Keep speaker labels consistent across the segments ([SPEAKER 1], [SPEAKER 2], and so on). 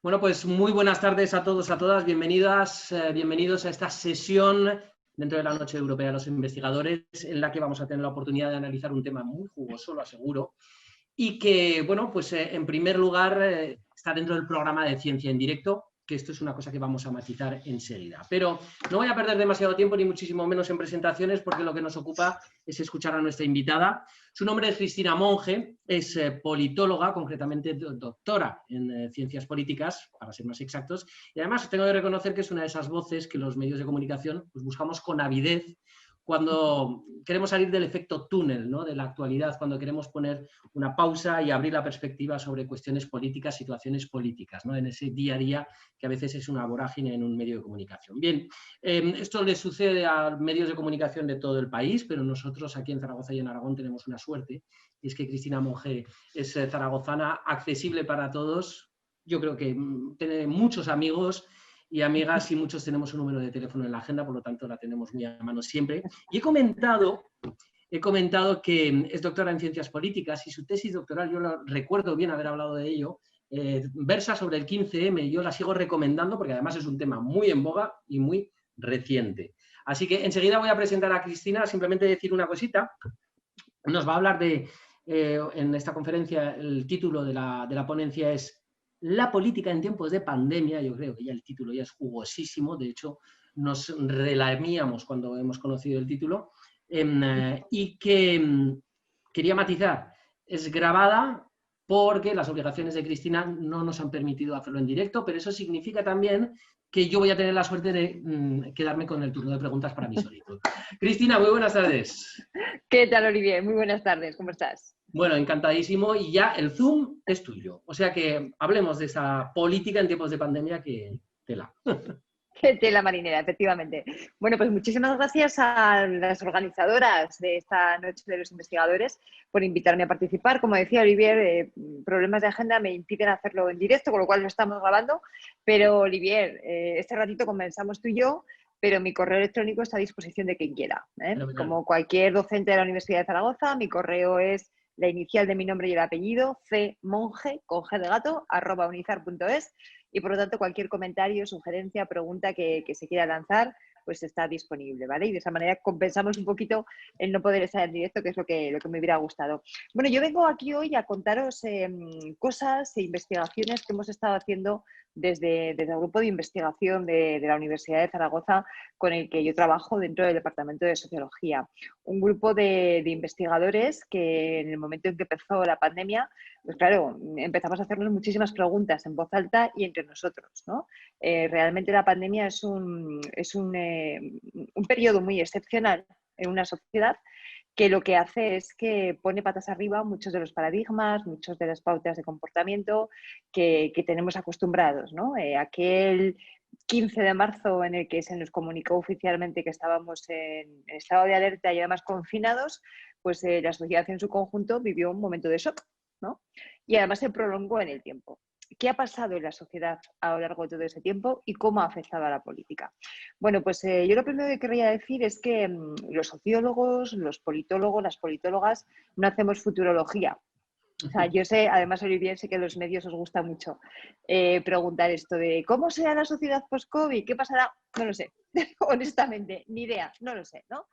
[SPEAKER 1] Bueno, pues muy buenas tardes a todos, a todas. Bienvenidas, bienvenidos a esta sesión dentro de la Noche Europea de los Investigadores, en la que vamos a tener la oportunidad de analizar un tema muy jugoso, lo aseguro, y que, bueno, pues en primer lugar está dentro del programa de Ciencia en Directo, que esto es una cosa que vamos a matizar enseguida. Pero no voy a perder demasiado tiempo, ni muchísimo menos en presentaciones, porque lo que nos ocupa es escuchar a nuestra invitada. Su nombre es Cristina Monge, es politóloga, concretamente doctora en ciencias políticas, para ser más exactos, y además tengo que reconocer que es una de esas voces que los medios de comunicación pues, buscamos con avidez cuando queremos salir del efecto túnel, ¿no? De la actualidad, cuando queremos poner una pausa y abrir la perspectiva sobre cuestiones políticas, situaciones políticas, ¿no? En ese día a día que a veces es una vorágine en un medio de comunicación. Bien, esto le sucede a medios de comunicación de todo el país, pero nosotros aquí en Zaragoza y en Aragón tenemos una suerte, y es que Cristina Monge es zaragozana, accesible para todos. Yo creo que tiene muchos amigos y amigas, y muchos tenemos un número de teléfono en la agenda, por lo tanto la tenemos muy a mano siempre. Y he comentado que es doctora en ciencias políticas y su tesis doctoral, yo lo recuerdo bien haber hablado de ello, versa sobre el 15M, y yo la sigo recomendando porque además es un tema muy en boga y muy reciente. Así que enseguida voy a presentar a Cristina, simplemente decir una cosita. Nos va a hablar en esta conferencia, el título de la ponencia es La política en tiempos de pandemia. Yo creo que ya el título ya es jugosísimo, de hecho nos relamíamos cuando hemos conocido el título, y que quería matizar, es grabada porque las obligaciones de Cristina no nos han permitido hacerlo en directo, pero eso significa también que yo voy a tener la suerte de quedarme con el turno de preguntas para mí solito. Cristina, muy buenas tardes.
[SPEAKER 2] ¿Qué tal, Olivier? Muy buenas tardes, ¿cómo estás?
[SPEAKER 1] Bueno, encantadísimo, y ya el Zoom es tuyo. O sea que hablemos de esa política en tiempos de pandemia que tela.
[SPEAKER 2] Qué tela marinera, efectivamente. Bueno, pues muchísimas gracias a las organizadoras de esta Noche de los Investigadores por invitarme a participar. Como decía Olivier, problemas de agenda me impiden hacerlo en directo, con lo cual lo estamos grabando. Pero, Olivier, este ratito comenzamos tú y yo, pero mi correo electrónico está a disposición de quien quiera. Como cualquier docente de la Universidad de Zaragoza, mi correo es la inicial de mi nombre y el apellido, cmonge, con g de gato, @unizar.es. Y por lo tanto, cualquier comentario, sugerencia, pregunta que se quiera lanzar, pues está disponible, ¿vale? Y de esa manera compensamos un poquito el no poder estar en directo, que es lo que me hubiera gustado. Bueno, yo vengo aquí hoy a contaros cosas e investigaciones que hemos estado haciendo desde el grupo de investigación de la Universidad de Zaragoza, con el que yo trabajo dentro del Departamento de Sociología. Un grupo de investigadores que en el momento en que empezó la pandemia, pues claro, empezamos a hacernos muchísimas preguntas en voz alta y entre nosotros, ¿no? Realmente la pandemia es un periodo muy excepcional en una sociedad que lo que hace es que pone patas arriba muchos de los paradigmas, muchas de las pautas de comportamiento que tenemos acostumbrados, ¿no? Aquel 15 de marzo en el que se nos comunicó oficialmente que estábamos en estado de alerta y además confinados, pues la sociedad en su conjunto vivió un momento de shock, ¿no? Y además se prolongó en el tiempo. ¿Qué ha pasado en la sociedad a lo largo de todo ese tiempo y cómo ha afectado a la política? Bueno, pues yo lo primero que querría decir es que los sociólogos, los politólogos, las politólogas no hacemos futurología. O sea, yo sé, además, Olivier, sé que a los medios os gusta mucho preguntar esto de ¿cómo será la sociedad post-COVID? ¿Qué pasará? No lo sé. Honestamente, ni idea, no lo sé, ¿no?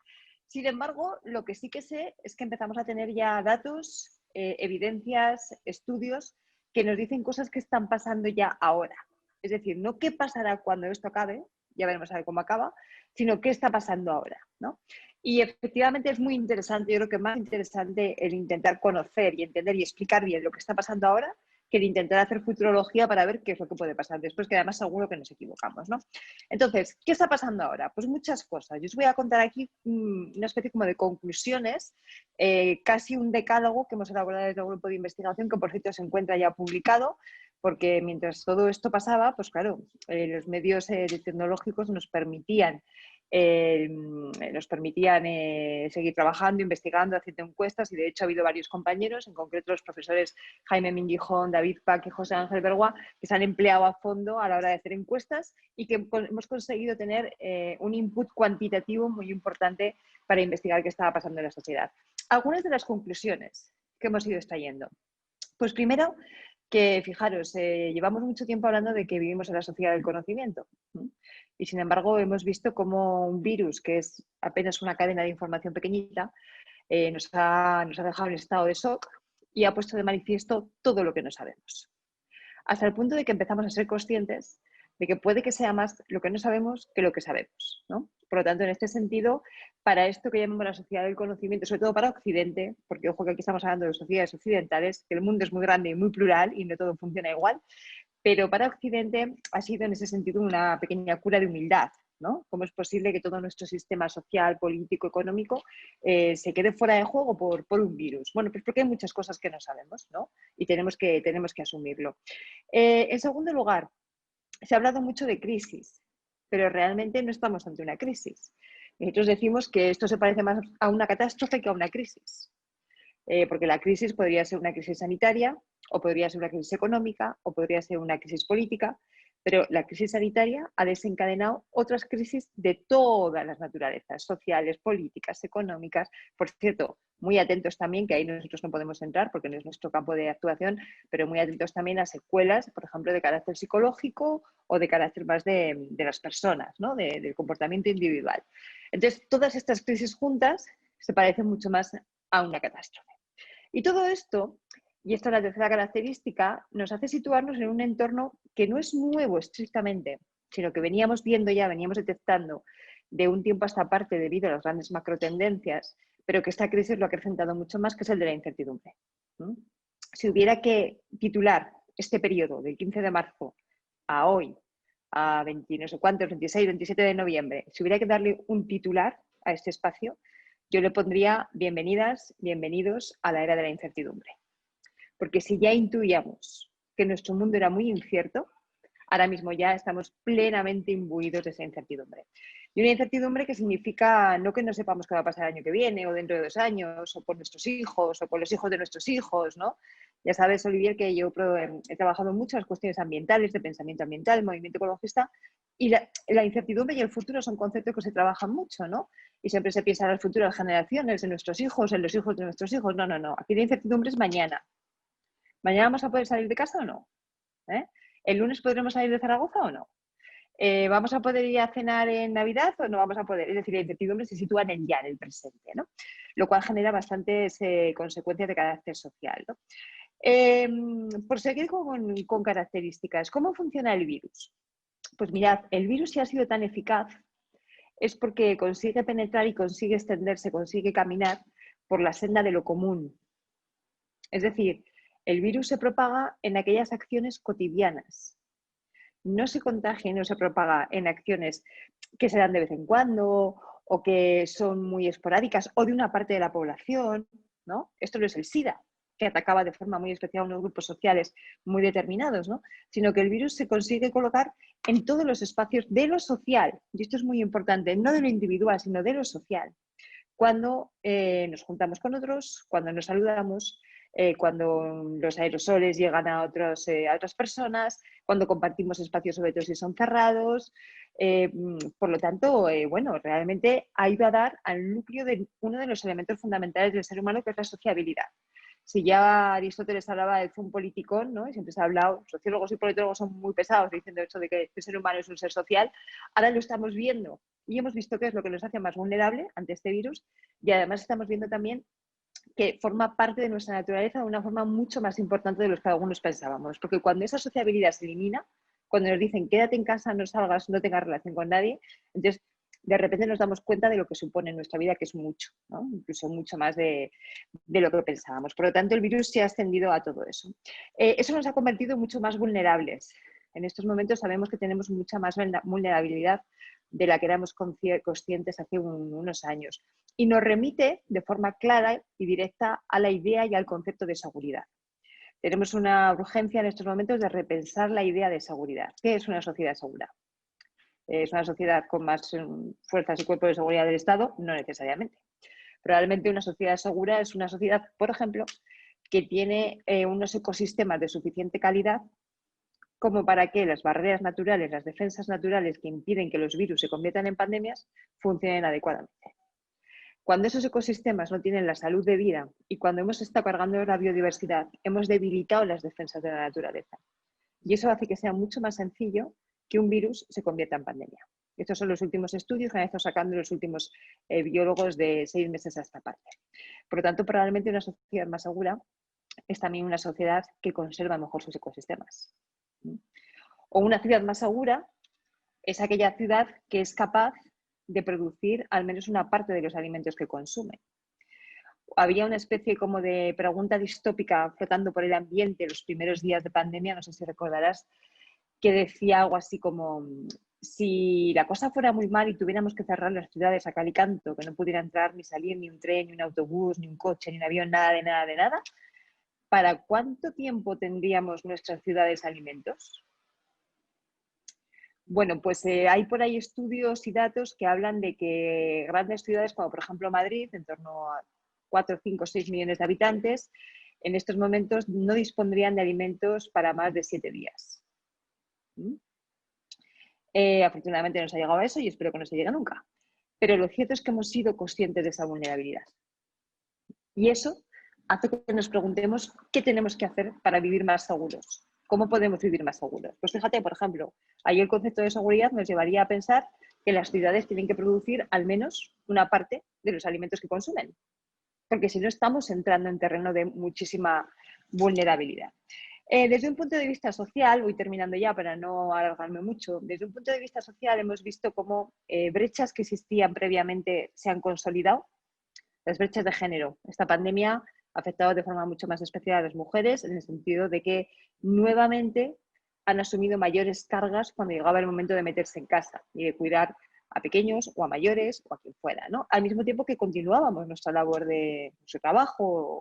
[SPEAKER 2] Sin embargo, lo que sí que sé es que empezamos a tener ya datos, evidencias, estudios que nos dicen cosas que están pasando ya ahora. Es decir, no qué pasará cuando esto acabe, ya veremos a ver cómo acaba, sino qué está pasando ahora, ¿no? Y efectivamente es muy interesante, yo creo que más interesante el intentar conocer y entender y explicar bien lo que está pasando ahora que el intentar hacer futurología para ver qué es lo que puede pasar después, que además seguro que nos equivocamos, ¿no? Entonces, ¿qué está pasando ahora? Pues muchas cosas. Yo os voy a contar aquí una especie como de conclusiones, casi un decálogo que hemos elaborado desde el grupo de investigación, que por cierto se encuentra ya publicado, porque mientras todo esto pasaba, pues claro, los medios tecnológicos nos permitían seguir trabajando, investigando, haciendo encuestas, y de hecho ha habido varios compañeros, en concreto los profesores Jaime Minguijón, David Pac y José Ángel Bergua, que se han empleado a fondo a la hora de hacer encuestas y que hemos conseguido tener un input cuantitativo muy importante para investigar qué estaba pasando en la sociedad. Algunas de las conclusiones que hemos ido extrayendo. Pues primero, que, fijaros, llevamos mucho tiempo hablando de que vivimos en la sociedad del conocimiento, ¿no? Y sin embargo hemos visto como un virus, que es apenas una cadena de información pequeñita, nos ha dejado en estado de shock y ha puesto de manifiesto todo lo que no sabemos. Hasta el punto de que empezamos a ser conscientes de que puede que sea más lo que no sabemos que lo que sabemos, ¿no? Por lo tanto, en este sentido, para esto que llamamos la sociedad del conocimiento, sobre todo para Occidente, porque ojo que aquí estamos hablando de sociedades occidentales, que el mundo es muy grande y muy plural y no todo funciona igual, pero para Occidente ha sido en ese sentido una pequeña cura de humildad, ¿no? ¿Cómo es posible que todo nuestro sistema social, político, económico se quede fuera de juego por un virus? Bueno, pues porque hay muchas cosas que no sabemos, ¿no? Y tenemos que asumirlo. En segundo lugar, se ha hablado mucho de crisis, pero realmente no estamos ante una crisis. Nosotros decimos que esto se parece más a una catástrofe que a una crisis. Porque la crisis podría ser una crisis sanitaria, o podría ser una crisis económica, o podría ser una crisis política, pero la crisis sanitaria ha desencadenado otras crisis de todas las naturalezas, sociales, políticas, económicas. Por cierto, muy atentos también, que ahí nosotros no podemos entrar porque no es nuestro campo de actuación, pero muy atentos también a secuelas, por ejemplo, de carácter psicológico o de carácter más de las personas, ¿no? Del comportamiento individual. Entonces, todas estas crisis juntas se parecen mucho más a una catástrofe. Y todo esto, y esta es la tercera característica, nos hace situarnos en un entorno que no es nuevo estrictamente, sino que veníamos viendo ya, veníamos detectando de un tiempo a esta parte debido a las grandes macrotendencias, pero que esta crisis lo ha acrecentado mucho más, que es el de la incertidumbre. Si hubiera que titular este periodo del 15 de marzo a hoy, a 20, no sé cuántos, 26, 27 de noviembre, si hubiera que darle un titular a este espacio, yo le pondría bienvenidas, bienvenidos a la era de la incertidumbre. Porque si ya intuíamos que nuestro mundo era muy incierto, ahora mismo ya estamos plenamente imbuidos de esa incertidumbre. Y una incertidumbre que significa no que no sepamos qué va a pasar el año que viene, o dentro de 2 años, o por nuestros hijos, o por los hijos de nuestros hijos, ¿no? Ya sabes, Olivier, que yo he trabajado mucho en las cuestiones ambientales, de pensamiento ambiental, movimiento ecologista, y la incertidumbre y el futuro son conceptos que se trabajan mucho, ¿no? Y siempre se piensa en el futuro de las generaciones, en nuestros hijos, en los hijos de nuestros hijos. No, no, no. Aquí la incertidumbre es mañana. ¿Mañana vamos a poder salir de casa o no? ¿El lunes podremos salir de Zaragoza o no? ¿Vamos a poder ir a cenar en Navidad o no vamos a poder? Es decir, la incertidumbre se sitúa en el ya, en el presente, ¿no? Lo cual genera bastantes consecuencias de carácter social, ¿no? Por seguir con características, ¿cómo funciona el virus? Pues mirad, el virus, si ha sido tan eficaz, es porque consigue penetrar y consigue extenderse, consigue caminar por la senda de lo común. Es decir, el virus se propaga en aquellas acciones cotidianas. No se contagia y no se propaga en acciones que se dan de vez en cuando o que son muy esporádicas o de una parte de la población, ¿no? Esto no es el SIDA, que atacaba de forma muy especial a unos grupos sociales muy determinados, ¿no? Sino que el virus se consigue colocar en todos los espacios de lo social, y esto es muy importante, no de lo individual, sino de lo social. Cuando nos juntamos con otros, cuando nos saludamos, cuando los aerosoles llegan a otras personas, cuando compartimos espacios, sobre todo si son cerrados. Por lo tanto, bueno, realmente ayuda a dar al núcleo de uno de los elementos fundamentales del ser humano, que es la sociabilidad. Si ya Aristóteles hablaba de un politicón, ¿no? Y siempre se ha hablado, sociólogos y politólogos son muy pesados diciendo esto de que el ser humano es un ser social, ahora lo estamos viendo y hemos visto que es lo que nos hace más vulnerable ante este virus, y además estamos viendo también que forma parte de nuestra naturaleza de una forma mucho más importante de lo que algunos pensábamos, porque cuando esa sociabilidad se elimina, cuando nos dicen quédate en casa, no salgas, no tengas relación con nadie, entonces de repente nos damos cuenta de lo que supone en nuestra vida, que es mucho, ¿no? Incluso mucho más de lo que pensábamos. Por lo tanto, el virus se ha extendido a todo eso. Eso nos ha convertido mucho más vulnerables. En estos momentos sabemos que tenemos mucha más vulnerabilidad de la que éramos conscientes hace unos años. Y nos remite de forma clara y directa a la idea y al concepto de seguridad. Tenemos una urgencia en estos momentos de repensar la idea de seguridad. ¿Qué es una sociedad segura? ¿Es una sociedad con más fuerzas y cuerpos de seguridad del Estado? No necesariamente. Probablemente una sociedad segura es una sociedad, por ejemplo, que tiene unos ecosistemas de suficiente calidad como para que las barreras naturales, las defensas naturales que impiden que los virus se conviertan en pandemias, funcionen adecuadamente. Cuando esos ecosistemas no tienen la salud debida y cuando hemos estado cargando la biodiversidad, hemos debilitado las defensas de la naturaleza. Y eso hace que sea mucho más sencillo que un virus se convierta en pandemia. Estos son los últimos estudios que han estado sacando los últimos biólogos de 6 meses a esta parte. Por lo tanto, probablemente una sociedad más segura es también una sociedad que conserva mejor sus ecosistemas. O una ciudad más segura es aquella ciudad que es capaz de producir al menos una parte de los alimentos que consume. Había una especie como de pregunta distópica flotando por el ambiente los primeros días de pandemia, no sé si recordarás, que decía algo así como: si la cosa fuera muy mal y tuviéramos que cerrar las ciudades a cal y canto, que no pudiera entrar ni salir ni un tren, ni un autobús, ni un coche, ni un avión, nada de nada de nada, ¿para cuánto tiempo tendríamos nuestras ciudades alimentos? Bueno, pues hay por ahí estudios y datos que hablan de que grandes ciudades, como por ejemplo Madrid, en torno a 4, 5, 6 millones de habitantes, en estos momentos no dispondrían de alimentos para más de 7 días. Afortunadamente no se ha llegado a eso y espero que no se llegue nunca. Pero lo cierto es que hemos sido conscientes de esa vulnerabilidad. Y eso hace que nos preguntemos qué tenemos que hacer para vivir más seguros. ¿Cómo podemos vivir más seguros? Pues fíjate, por ejemplo, ahí el concepto de seguridad nos llevaría a pensar que las ciudades tienen que producir al menos una parte de los alimentos que consumen, porque si no estamos entrando en terreno de muchísima vulnerabilidad. Desde un punto de vista social, voy terminando ya para no alargarme mucho, desde un punto de vista social hemos visto cómo brechas que existían previamente se han consolidado. Las brechas de género. Esta pandemia ha afectado de forma mucho más especial a las mujeres, en el sentido de que nuevamente han asumido mayores cargas cuando llegaba el momento de meterse en casa y de cuidar a pequeños o a mayores o a quien fuera, ¿no? Al mismo tiempo que continuábamos nuestra labor de nuestro trabajo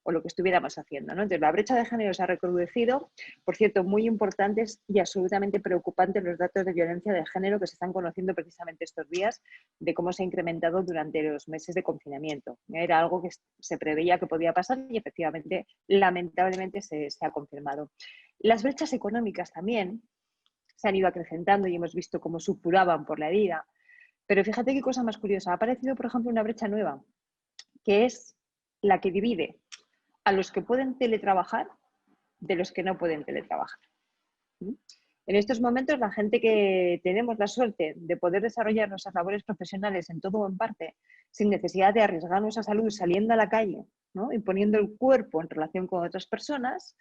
[SPEAKER 2] o lo que estuviéramos haciendo, ¿no? Entonces, la brecha de género se ha recrudecido. Por cierto, muy importantes y absolutamente preocupantes los datos de violencia de género que se están conociendo precisamente estos días, de cómo se ha incrementado durante los meses de confinamiento. Era algo que se preveía que podía pasar y efectivamente, lamentablemente, se ha confirmado. Las brechas económicas también se han ido acrecentando y hemos visto cómo supuraban por la herida. Pero fíjate qué cosa más curiosa. Ha aparecido, por ejemplo, una brecha nueva, que es la que divide a los que pueden teletrabajar de los que no pueden teletrabajar. En estos momentos, la gente que tenemos la suerte de poder desarrollar nuestras labores profesionales en todo o en parte, sin necesidad de arriesgar nuestra salud saliendo a la calle, ¿no? Y poniendo el cuerpo en relación con otras personas,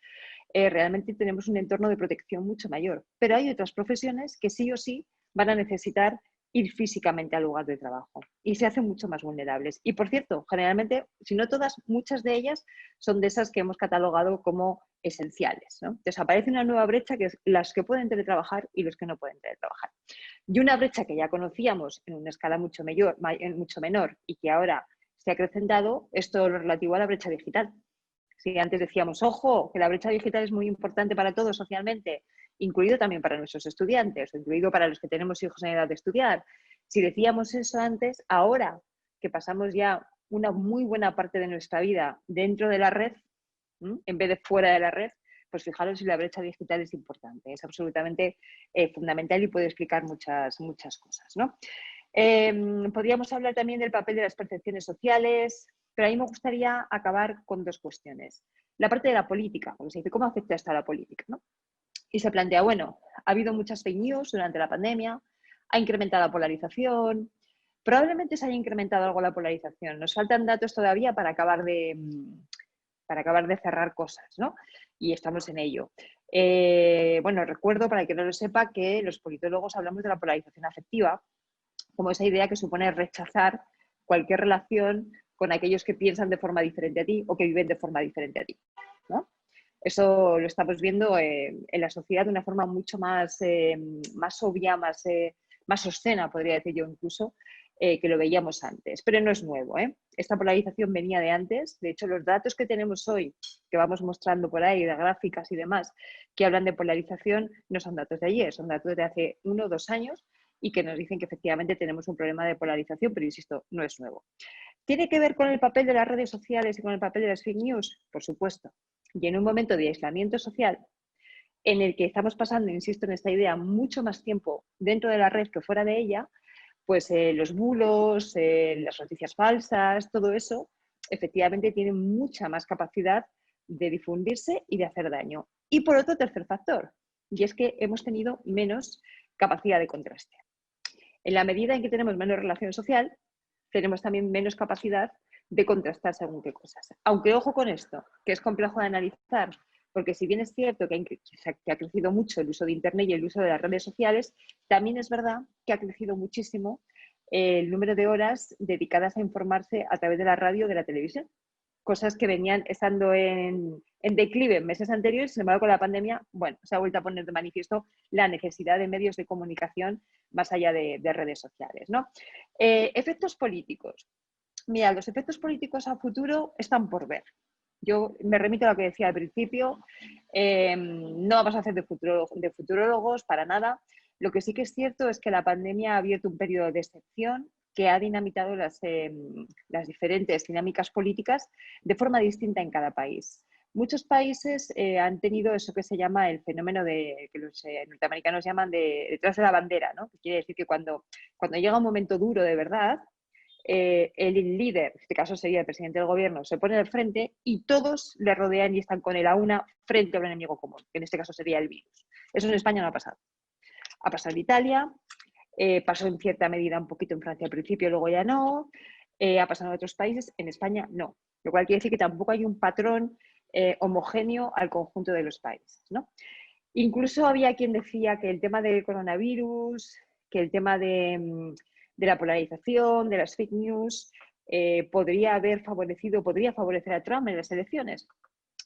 [SPEAKER 2] realmente tenemos un entorno de protección mucho mayor. Pero hay otras profesiones que sí o sí van a necesitar ir físicamente al lugar de trabajo y se hacen mucho más vulnerables. Y por cierto, generalmente, si no todas, muchas de ellas son de esas que hemos catalogado como esenciales, ¿no? Entonces aparece una nueva brecha que es las que pueden teletrabajar y los que no pueden teletrabajar. Y una brecha que ya conocíamos en una escala mucho menor y que ahora se ha acrecentado es todo lo relativo a la brecha digital. Si antes decíamos, ojo, que la brecha digital es muy importante para todos socialmente, incluido también para nuestros estudiantes, incluido para los que tenemos hijos en edad de estudiar. Si decíamos eso antes, ahora que pasamos ya una muy buena parte de nuestra vida dentro de la red, en vez de fuera de la red, pues fijaros si la brecha digital es importante, es absolutamente fundamental y puede explicar muchas cosas, ¿no? Podríamos hablar también del papel de las percepciones sociales, pero a mí me gustaría acabar con dos cuestiones. La parte de la política, porque se dice, ¿cómo afecta esto a la política, ¿no? Y se plantea, bueno, ha habido muchas fake news durante la pandemia, ha incrementado la polarización, probablemente se haya incrementado algo la polarización. Nos faltan datos todavía para acabar de cerrar cosas, ¿no? Y estamos en ello. Bueno, recuerdo, para el que no lo sepa, que los politólogos hablamos de la polarización afectiva, como esa idea que supone rechazar cualquier relación con aquellos que piensan de forma diferente a ti o que viven de forma diferente a ti, ¿no? Eso lo estamos viendo en la sociedad de una forma mucho más obvia, más obscena, podría decir yo incluso, que lo veíamos antes. Pero no es nuevo, ¿eh? Esta polarización venía de antes. De hecho, los datos que tenemos hoy, que vamos mostrando por ahí, de gráficas y demás, que hablan de polarización, no son datos de ayer, son datos de hace 1 o 2 años y que nos dicen que efectivamente tenemos un problema de polarización, pero insisto, no es nuevo. ¿Tiene que ver con el papel de las redes sociales y con el papel de las fake news? Por supuesto. Y en un momento de aislamiento social, en el que estamos pasando, insisto en esta idea, mucho más tiempo dentro de la red que fuera de ella, pues los bulos, las noticias falsas, todo eso, efectivamente tiene mucha más capacidad de difundirse y de hacer daño. Y por otro, tercer factor, y es que hemos tenido menos capacidad de contraste. En la medida en que tenemos menos relación social, tenemos también menos capacidad de contrastar según qué cosas. Aunque ojo con esto, que es complejo de analizar, porque si bien es cierto que ha crecido mucho el uso de Internet y el uso de las redes sociales, también es verdad que ha crecido muchísimo el número de horas dedicadas a informarse a través de la radio o de la televisión. Cosas que venían estando en declive en meses anteriores, sin embargo, con la pandemia, bueno, se ha vuelto a poner de manifiesto la necesidad de medios de comunicación más allá de redes sociales, ¿no? Efectos políticos. Mira, los efectos políticos a futuro están por ver. Yo me remito a lo que decía al principio, no vamos a hacer de futurólogos para nada. Lo que sí que es cierto es que la pandemia ha abierto un periodo de excepción que ha dinamitado las diferentes dinámicas políticas de forma distinta en cada país. Muchos países han tenido eso que se llama el fenómeno que los norteamericanos llaman detrás de la bandera, ¿no? Que quiere decir que cuando llega un momento duro de verdad, el líder, en este caso sería el presidente del gobierno, se pone al frente y todos le rodean y están con él a una frente a un enemigo común, que en este caso sería el virus. Eso en España no ha pasado. Ha pasado en Italia, pasó en cierta medida un poquito en Francia al principio, luego ya no, ha pasado en otros países, en España no. Lo cual quiere decir que tampoco hay un patrón homogéneo al conjunto de los países, ¿no? Incluso había quien decía que el tema del coronavirus, que el tema de la polarización, de las fake news, podría favorecer a Trump en las elecciones.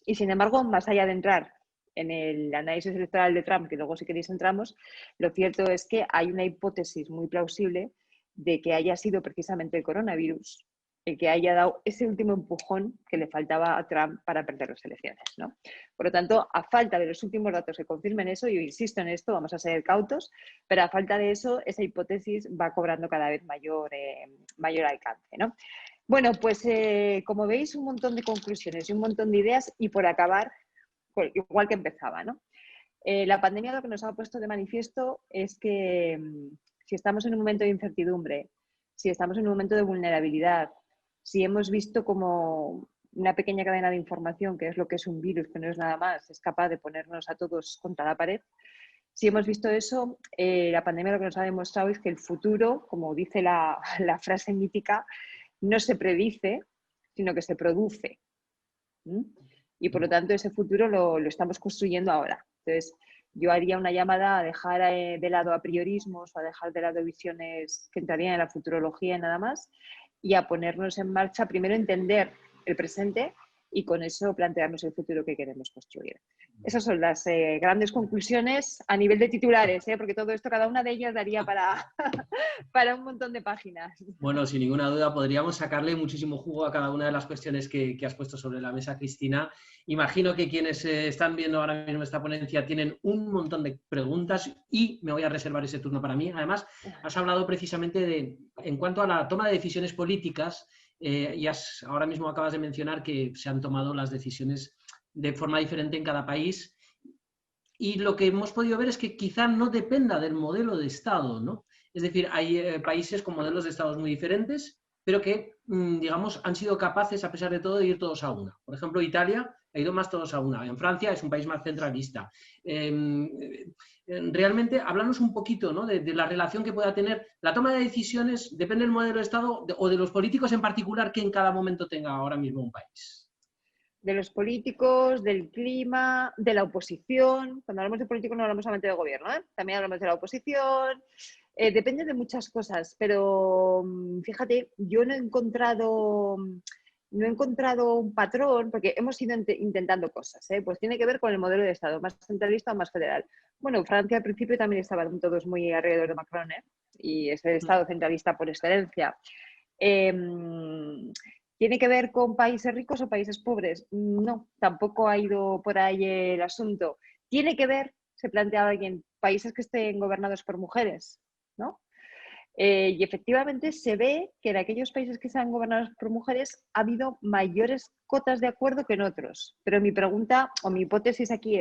[SPEAKER 2] Y sin embargo, más allá de entrar en el análisis electoral de Trump, que luego si queréis entramos, lo cierto es que hay una hipótesis muy plausible de que haya sido precisamente el coronavirus el que haya dado ese último empujón que le faltaba a Trump para perder las elecciones, ¿no? Por lo tanto, a falta de los últimos datos que confirmen eso, yo insisto en esto, vamos a ser cautos, pero a falta de eso, esa hipótesis va cobrando cada vez mayor alcance, ¿no? Bueno, pues como veis, un montón de conclusiones y un montón de ideas y por acabar, pues, igual que empezaba, ¿no? La pandemia lo que nos ha puesto de manifiesto es que si estamos en un momento de incertidumbre, si estamos en un momento de vulnerabilidad, si hemos visto como una pequeña cadena de información, que es lo que es un virus, que no es nada más, es capaz de ponernos a todos contra la pared, si hemos visto eso, la pandemia lo que nos ha demostrado es que el futuro, como dice la frase mítica, no se predice, sino que se produce. Y por lo tanto ese futuro lo estamos construyendo ahora. Entonces, yo haría una llamada a dejar de lado apriorismos o a dejar de lado visiones que entrarían en la futurología y nada más, y a ponernos en marcha, primero entender el presente y con eso plantearnos el futuro que queremos construir. Esas son las grandes conclusiones a nivel de titulares, porque todo esto, cada una de ellas daría para un montón de páginas.
[SPEAKER 1] Bueno, sin ninguna duda podríamos sacarle muchísimo jugo a cada una de las cuestiones que has puesto sobre la mesa, Cristina. Imagino que quienes están viendo ahora mismo esta ponencia tienen un montón de preguntas y me voy a reservar ese turno para mí. Además, has hablado precisamente en cuanto a la toma de decisiones políticas, y ahora mismo acabas de mencionar que se han tomado las decisiones de forma diferente en cada país. Y lo que hemos podido ver es que quizá no dependa del modelo de Estado, ¿no? Es decir, hay países con modelos de Estados muy diferentes, pero que, digamos, han sido capaces, a pesar de todo, de ir todos a una. Por ejemplo, Italia ha ido más todos a una. En Francia es un país más centralista. Realmente, háblanos un poquito, ¿no?, de la relación que pueda tener la toma de decisiones, depende del modelo de Estado o de los políticos en particular que en cada momento tenga ahora mismo un país.
[SPEAKER 2] De los políticos, del clima, de la oposición. Cuando hablamos de políticos no hablamos solamente del gobierno, también hablamos de la oposición. Depende de muchas cosas, pero fíjate, yo no he encontrado un patrón, porque hemos ido intentando cosas, pues tiene que ver con el modelo de Estado, más centralista o más federal. Bueno, Francia al principio también estaban todos muy alrededor de Macron, y es el Estado centralista por excelencia. ¿Tiene que ver con países ricos o países pobres? No, tampoco ha ido por ahí el asunto. ¿Tiene que ver, se planteaba alguien, países que estén gobernados por mujeres? ¿No? Y efectivamente se ve que en aquellos países que sean gobernados por mujeres ha habido mayores cotas de acuerdo que en otros. Pero mi pregunta o mi hipótesis aquí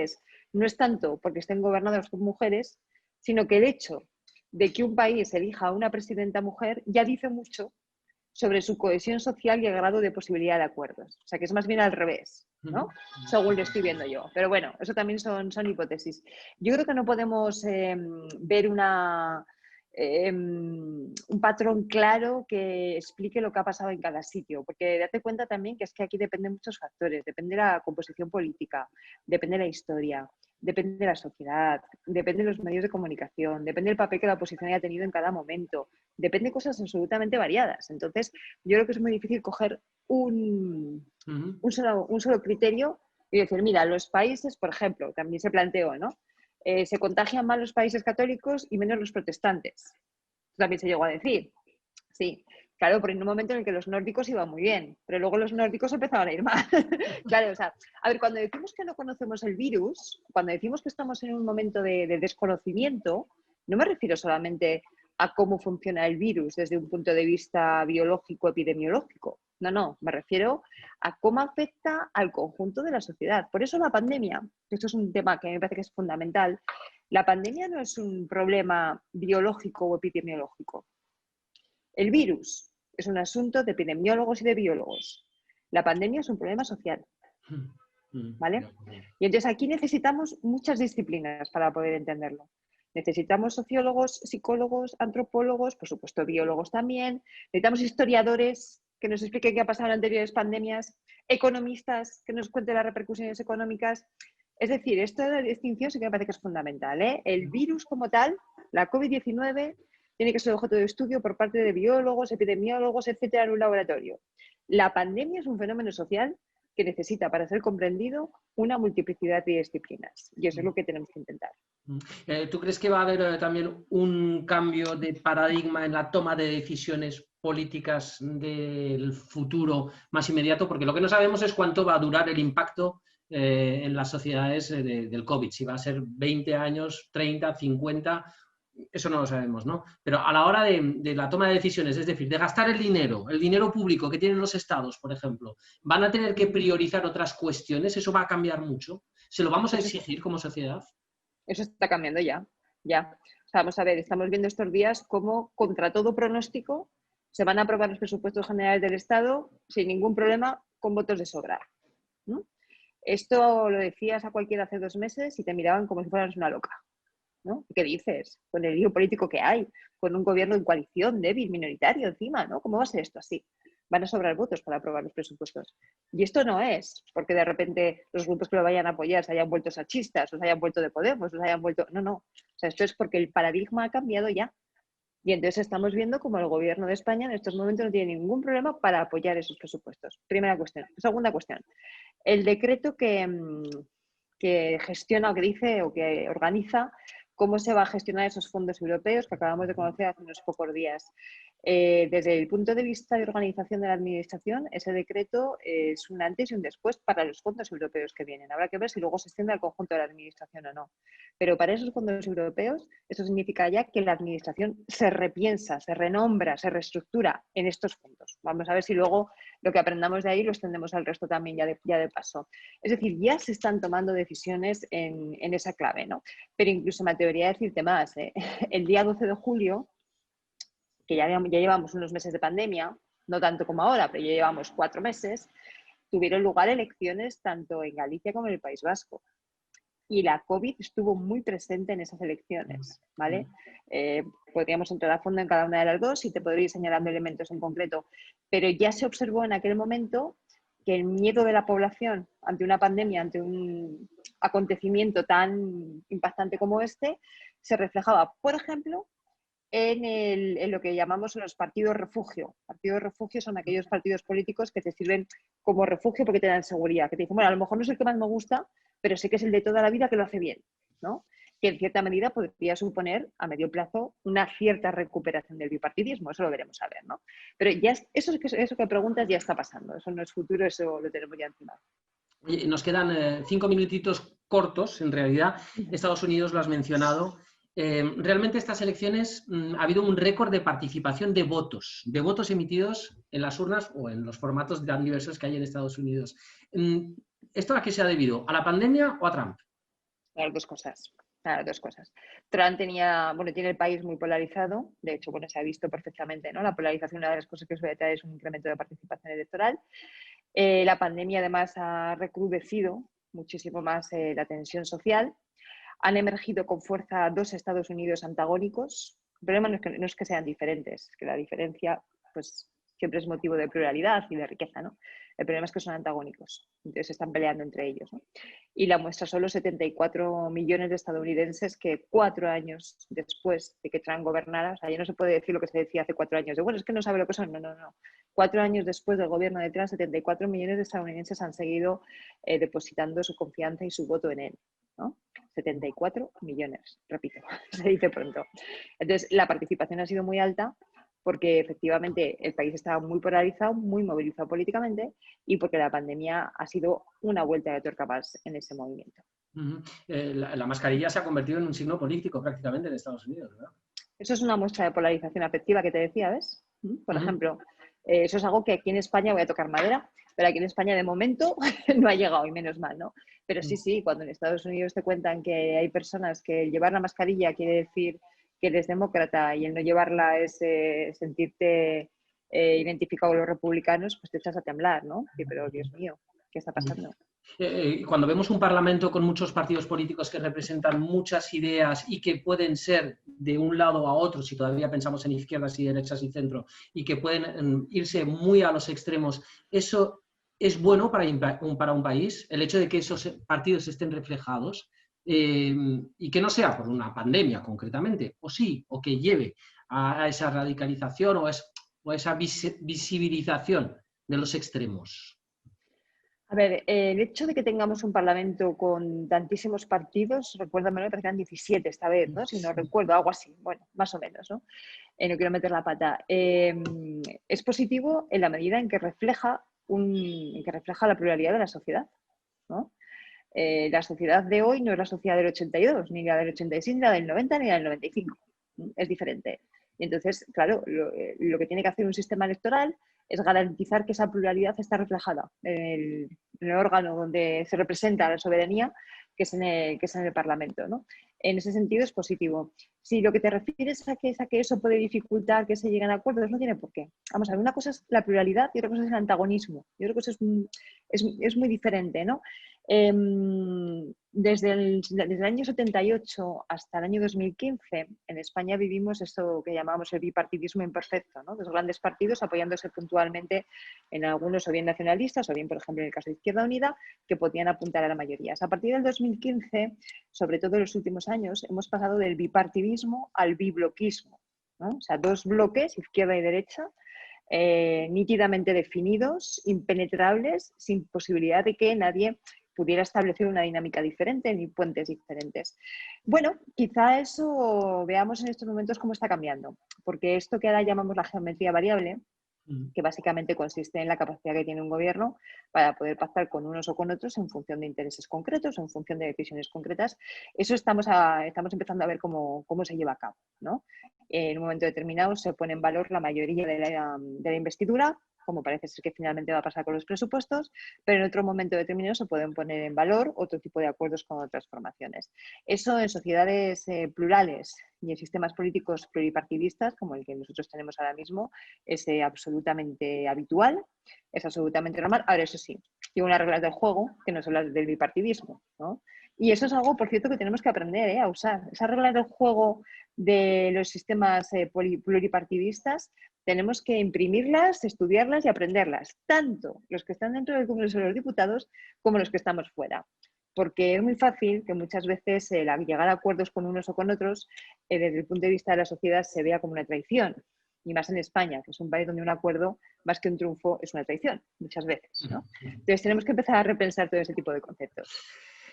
[SPEAKER 2] no es tanto porque estén gobernados por mujeres, sino que el hecho de que un país elija a una presidenta mujer ya dice mucho sobre su cohesión social y el grado de posibilidad de acuerdos. O sea, que es más bien al revés, ¿no? Según lo estoy viendo yo. Pero bueno, eso también son hipótesis. Yo creo que no podemos ver un patrón claro que explique lo que ha pasado en cada sitio, porque date cuenta también que es que aquí dependen muchos factores, depende de la composición política, depende de la historia, depende de la sociedad, depende de los medios de comunicación, depende del papel que la oposición haya tenido en cada momento, depende de cosas absolutamente variadas. Entonces, yo creo que es muy difícil coger un solo criterio y decir, mira, los países, por ejemplo, también se planteó, ¿no? Se contagian más los países católicos y menos los protestantes. También se llegó a decir. Sí, claro, porque en un momento en el que los nórdicos iban muy bien, pero luego los nórdicos empezaron a ir mal. Claro, o sea, a ver, cuando decimos que no conocemos el virus, cuando decimos que estamos en un momento de desconocimiento, no me refiero solamente a cómo funciona el virus desde un punto de vista biológico, epidemiológico. No, me refiero a cómo afecta al conjunto de la sociedad. Por eso la pandemia, esto es un tema que me parece que es fundamental, la pandemia no es un problema biológico o epidemiológico. El virus es un asunto de epidemiólogos y de biólogos. La pandemia es un problema social. ¿Vale? Y entonces aquí necesitamos muchas disciplinas para poder entenderlo. Necesitamos sociólogos, psicólogos, antropólogos, por supuesto biólogos también. Necesitamos historiadores que nos expliquen qué ha pasado en anteriores pandemias, economistas que nos cuenten las repercusiones económicas. Es decir, esto de la distinción sí que me parece que es fundamental, ¿eh? El virus como tal, la COVID-19, tiene que ser objeto de estudio por parte de biólogos, epidemiólogos, etcétera, en un laboratorio. La pandemia es un fenómeno social que necesita, para ser comprendido, una multiplicidad de disciplinas. Y eso es lo que tenemos que intentar.
[SPEAKER 1] ¿Tú crees que va a haber también un cambio de paradigma en la toma de decisiones políticas del futuro más inmediato? Porque lo que no sabemos es cuánto va a durar el impacto en las sociedades del COVID. Si va a ser 20 años, 30, 50... Eso no lo sabemos, ¿no? Pero a la hora de la toma de decisiones, es decir, de gastar el dinero público que tienen los estados, por ejemplo, ¿van a tener que priorizar otras cuestiones? ¿Eso va a cambiar mucho? ¿Se lo vamos a exigir como sociedad?
[SPEAKER 2] Eso está cambiando ya. O sea, vamos a ver, estamos viendo estos días cómo, contra todo pronóstico, se van a aprobar los presupuestos generales del Estado sin ningún problema, con votos de sobra, ¿no? Esto lo decías a cualquiera hace 2 meses y te miraban como si fueras una loca, ¿no? ¿Qué dices? Con el lío político que hay, con un gobierno en coalición débil, minoritario encima, ¿no? ¿Cómo va a ser esto así? Van a sobrar votos para aprobar los presupuestos. Y esto no es porque de repente los grupos que lo vayan a apoyar se hayan vuelto sachistas, o se hayan vuelto de Podemos, o se hayan vuelto... No. O sea, esto es porque el paradigma ha cambiado ya. Y entonces estamos viendo como el gobierno de España en estos momentos no tiene ningún problema para apoyar esos presupuestos. Primera cuestión. Segunda cuestión. El decreto que gestiona o que dice o que organiza cómo se va a gestionar esos fondos europeos que acabamos de conocer hace unos pocos días. Desde el punto de vista de organización de la administración, ese decreto es un antes y un después para los fondos europeos que vienen. Habrá que ver si luego se extiende al conjunto de la administración o no. Pero para esos fondos europeos, eso significa ya que la administración se repiensa, se renombra, se reestructura en estos fondos. Vamos a ver si luego lo que aprendamos de ahí lo extendemos al resto también ya de paso. Es decir, ya se están tomando decisiones en esa clave, ¿no? Pero incluso me atrevería a decirte más, ¿eh? El día 12 de julio, que ya llevamos unos meses de pandemia, no tanto como ahora, pero ya llevamos 4 meses, tuvieron lugar elecciones tanto en Galicia como en el País Vasco. Y la COVID estuvo muy presente en esas elecciones, ¿vale? Podríamos entrar a fondo en cada una de las dos y te podría ir señalando elementos en concreto, pero ya se observó en aquel momento que el miedo de la población ante una pandemia, ante un acontecimiento tan impactante como este, se reflejaba, por ejemplo, en lo que llamamos los partidos refugio. Partidos refugio son aquellos partidos políticos que te sirven como refugio porque te dan seguridad, que te dicen, bueno, a lo mejor no es el que más me gusta, pero sé que es el de toda la vida que lo hace bien, ¿no? Que en cierta medida podría suponer a medio plazo una cierta recuperación del bipartidismo, eso lo veremos a ver, ¿no? Pero ya eso que preguntas ya está pasando, eso no es futuro, eso lo tenemos ya encima.
[SPEAKER 1] Oye, nos quedan 5 minutitos cortos, en realidad. Estados Unidos lo has mencionado. Realmente estas elecciones ha habido un récord de participación de votos emitidos en las urnas o en los formatos tan diversos que hay en Estados Unidos. ¿Esto a qué se ha debido? ¿A la pandemia o a Trump?
[SPEAKER 2] Las dos cosas. Claro, dos cosas. Trump tiene el país muy polarizado, de hecho, se ha visto perfectamente, ¿no? La polarización, una de las cosas que suele traer es un incremento de participación electoral. La pandemia además ha recrudecido muchísimo más la tensión social. Han emergido con fuerza dos Estados Unidos antagónicos. El problema no es que sean diferentes, es que la diferencia pues, siempre es motivo de pluralidad y de riqueza, ¿no? El problema es que son antagónicos, entonces se están peleando entre ellos, ¿no? Y la muestra son los 74 millones de estadounidenses que 4 años después de que Trump gobernara, o sea, ya no se puede decir lo que se decía hace 4 años, de bueno, es que no sabe lo que son, no. 4 años después del gobierno de Trump, 74 millones de estadounidenses han seguido depositando su confianza y su voto en él, ¿no? 74 millones, repito, se dice pronto. Entonces, la participación ha sido muy alta porque efectivamente el país estaba muy polarizado, muy movilizado políticamente y porque la pandemia ha sido una vuelta de tuerca más en ese movimiento.
[SPEAKER 1] La mascarilla se ha convertido en un signo político prácticamente en Estados Unidos, ¿verdad?
[SPEAKER 2] Eso es una muestra de polarización afectiva que te decía, ¿ves? Por ejemplo, eso es algo que aquí en España, voy a tocar madera, pero aquí en España de momento no ha llegado y menos mal, ¿no? Pero sí, cuando en Estados Unidos te cuentan que hay personas que llevar la mascarilla quiere decir que eres demócrata y el no llevarla es sentirte identificado con los republicanos, pues te echas a temblar, ¿no? Sí, pero Dios mío, ¿qué está pasando?
[SPEAKER 1] Cuando vemos un parlamento con muchos partidos políticos que representan muchas ideas y que pueden ser de un lado a otro, si todavía pensamos en izquierdas y derechas y centro, y que pueden irse muy a los extremos, ¿eso es bueno para un país? El hecho de que esos partidos estén reflejados y que no sea por una pandemia concretamente, o sí, o que lleve a esa radicalización o a esa visibilización de los extremos.
[SPEAKER 2] A ver, el hecho de que tengamos un parlamento con tantísimos partidos, recuérdame, me parece que eran 17 esta vez, ¿no? Si no recuerdo, algo así, bueno, más o menos, ¿no? No quiero meter la pata. Es positivo en la medida en que refleja la pluralidad de la sociedad, ¿no? La sociedad de hoy no es la sociedad del 82, ni la del 86, ni la del 90, ni la del 95. Es diferente. Y entonces, claro, lo que tiene que hacer un sistema electoral es garantizar que esa pluralidad está reflejada en el órgano donde se representa la soberanía, que es en el Parlamento, ¿no? En ese sentido es positivo. Si lo que te refieres a que eso puede dificultar que se lleguen a acuerdos, no tiene por qué. Vamos a ver, una cosa es la pluralidad y otra cosa es el antagonismo. Yo creo que eso es muy diferente, ¿no? Desde el año 78 hasta el año 2015, en España vivimos esto que llamamos el bipartidismo imperfecto, ¿no? Los grandes partidos apoyándose puntualmente en algunos, o bien nacionalistas, o bien, por ejemplo, en el caso de Izquierda Unida, que podían apuntar a la mayoría. A partir del 2015, sobre todo en los últimos años, hemos pasado del bipartidismo al bibloquismo, ¿no? O sea, dos bloques, izquierda y derecha, nítidamente definidos, impenetrables, sin posibilidad de que nadie pudiera establecer una dinámica diferente ni puentes diferentes. Bueno, quizá eso veamos en estos momentos cómo está cambiando, porque esto que ahora llamamos la geometría variable, que básicamente consiste en la capacidad que tiene un gobierno para poder pactar con unos o con otros en función de intereses concretos, en función de decisiones concretas. Eso estamos empezando a ver cómo se lleva a cabo, ¿no? En un momento determinado se pone en valor la mayoría de la investidura, como parece ser que finalmente va a pasar con los presupuestos, pero en otro momento determinado se pueden poner en valor otro tipo de acuerdos con otras formaciones. Eso en sociedades plurales y en sistemas políticos pluripartidistas, como el que nosotros tenemos ahora mismo, es absolutamente habitual, es absolutamente normal. Ahora, eso sí, tiene unas reglas del juego que no son las del bipartidismo, ¿no? Y eso es algo, por cierto, que tenemos que aprender a usar. Esas reglas del juego de los sistemas pluripartidistas tenemos que imprimirlas, estudiarlas y aprenderlas, tanto los que están dentro del Congreso de los Diputados como los que estamos fuera. Porque es muy fácil que muchas veces llegar a acuerdos con unos o con otros, desde el punto de vista de la sociedad, se vea como una traición. Y más en España, que es un país donde un acuerdo, más que un triunfo, es una traición, muchas veces, ¿no? Entonces tenemos que empezar a repensar todo ese tipo de conceptos.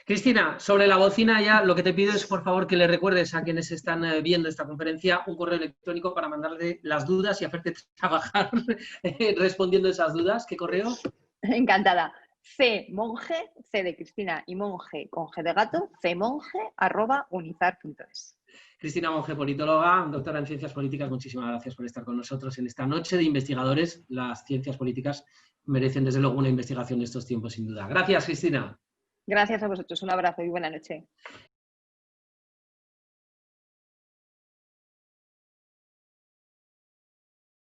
[SPEAKER 1] Cristina, sobre la bocina ya lo que te pido es, por favor, que le recuerdes a quienes están viendo esta conferencia un correo electrónico para mandarle las dudas y hacerte trabajar respondiendo esas dudas. ¿Qué correo?
[SPEAKER 2] Encantada. cmonge, C de Cristina y monge con G de gato, cmonge@unizar.es.
[SPEAKER 1] Cristina Monge, politóloga, doctora en Ciencias Políticas, muchísimas gracias por estar con nosotros en esta noche de investigadores. Las ciencias políticas merecen, desde luego, una investigación de estos tiempos, sin duda. Gracias, Cristina.
[SPEAKER 2] Gracias a vosotros. Un abrazo y buena noche.